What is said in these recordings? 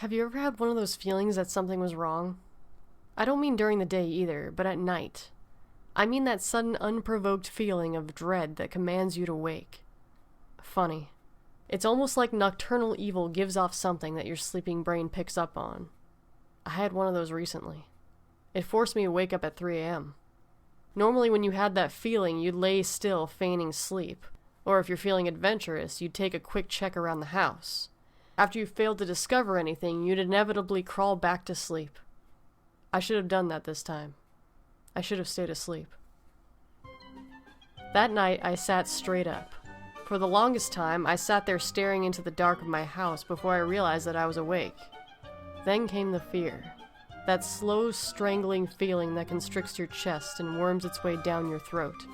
Have you ever had one of those feelings that something was wrong? I don't mean during the day either, but at night. I mean that sudden unprovoked feeling of dread that commands you to wake. Funny. It's almost like nocturnal evil gives off something that your sleeping brain picks up on. I had one of those recently. It forced me to wake up at 3 a.m. Normally when you had that feeling, you'd lay still feigning sleep. Or if you're feeling adventurous, you'd take a quick check around the house. After you failed to discover anything, you'd inevitably crawl back to sleep. I should have done that this time. I should have stayed asleep. That night, I sat straight up. For the longest time, I sat there staring into the dark of my house before I realized that I was awake. Then came the fear. That slow, strangling feeling that constricts your chest and worms its way down your throat.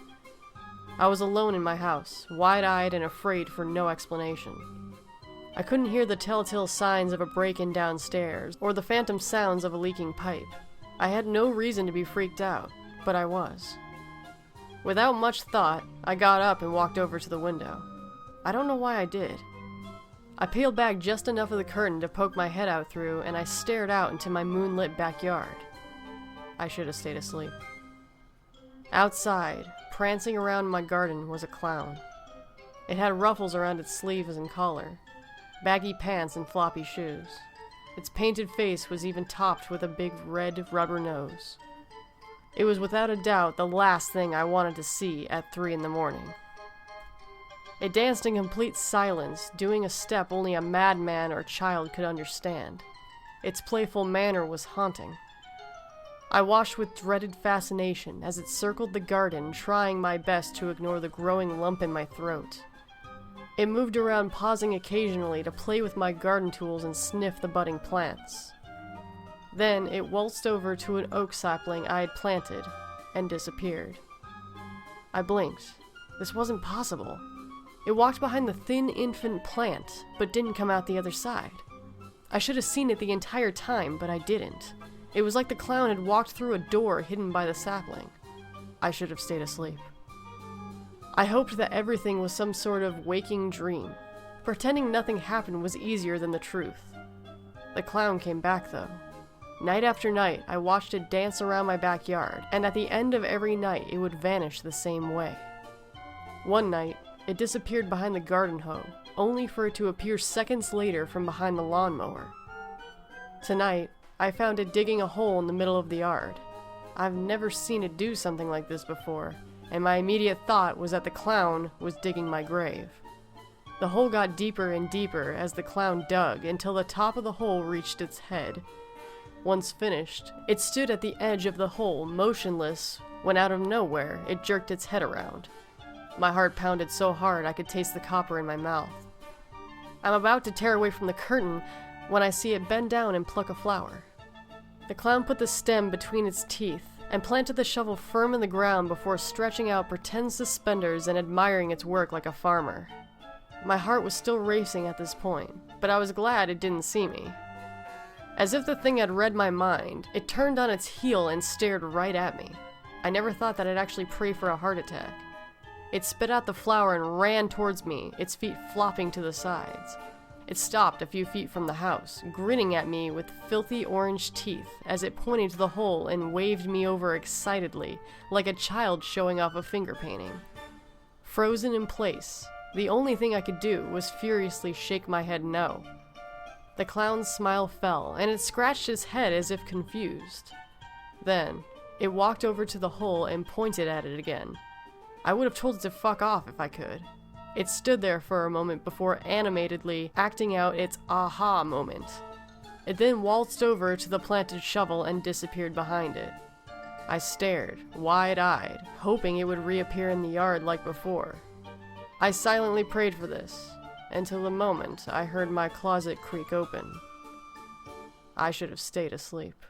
I was alone in my house, wide-eyed and afraid for no explanation. I couldn't hear the telltale signs of a break-in downstairs, or the phantom sounds of a leaking pipe. I had no reason to be freaked out, but I was. Without much thought, I got up and walked over to the window. I don't know why I did. I peeled back just enough of the curtain to poke my head out through, and I stared out into my moonlit backyard. I should have stayed asleep. Outside, prancing around my garden, was a clown. It had ruffles around its sleeves and collar, baggy pants and floppy shoes. Its painted face was even topped with a big red rubber nose. It was without a doubt the last thing I wanted to see at 3 in the morning. It danced in complete silence, doing a step only a madman or child could understand. Its playful manner was haunting. I watched with dreaded fascination as it circled the garden, trying my best to ignore the growing lump in my throat. It moved around, pausing occasionally to play with my garden tools and sniff the budding plants. Then it waltzed over to an oak sapling I had planted and disappeared. I blinked. This wasn't possible. It walked behind the thin infant plant, but didn't come out the other side. I should have seen it the entire time, but I didn't. It was like the clown had walked through a door hidden by the sapling. I should have stayed asleep. I hoped that everything was some sort of waking dream. Pretending nothing happened was easier than the truth. The clown came back, though. Night after night, I watched it dance around my backyard, and at the end of every night, it would vanish the same way. One night, it disappeared behind the garden hoe, only for it to appear seconds later from behind the lawnmower. Tonight, I found it digging a hole in the middle of the yard. I've never seen it do something like this before, and my immediate thought was that the clown was digging my grave. The hole got deeper and deeper as the clown dug until the top of the hole reached its head. Once finished, it stood at the edge of the hole, motionless, when out of nowhere, it jerked its head around. My heart pounded so hard I could taste the copper in my mouth. I'm about to tear away from the curtain when I see it bend down and pluck a flower. The clown put the stem between its teeth and planted the shovel firm in the ground before stretching out pretend suspenders and admiring its work like a farmer. My heart was still racing at this point, but I was glad it didn't see me. As if the thing had read my mind, it turned on its heel and stared right at me. I never thought that I'd actually pray for a heart attack. It spit out the flower and ran towards me, its feet flopping to the sides. It stopped a few feet from the house, grinning at me with filthy orange teeth as it pointed to the hole and waved me over excitedly, like a child showing off a finger painting. Frozen in place, the only thing I could do was furiously shake my head no. The clown's smile fell, and it scratched its head as if confused. Then, it walked over to the hole and pointed at it again. I would have told it to fuck off if I could. It stood there for a moment before animatedly acting out its aha moment. It then waltzed over to the planted shovel and disappeared behind it. I stared, wide-eyed, hoping it would reappear in the yard like before. I silently prayed for this, until the moment I heard my closet creak open. I should have stayed asleep.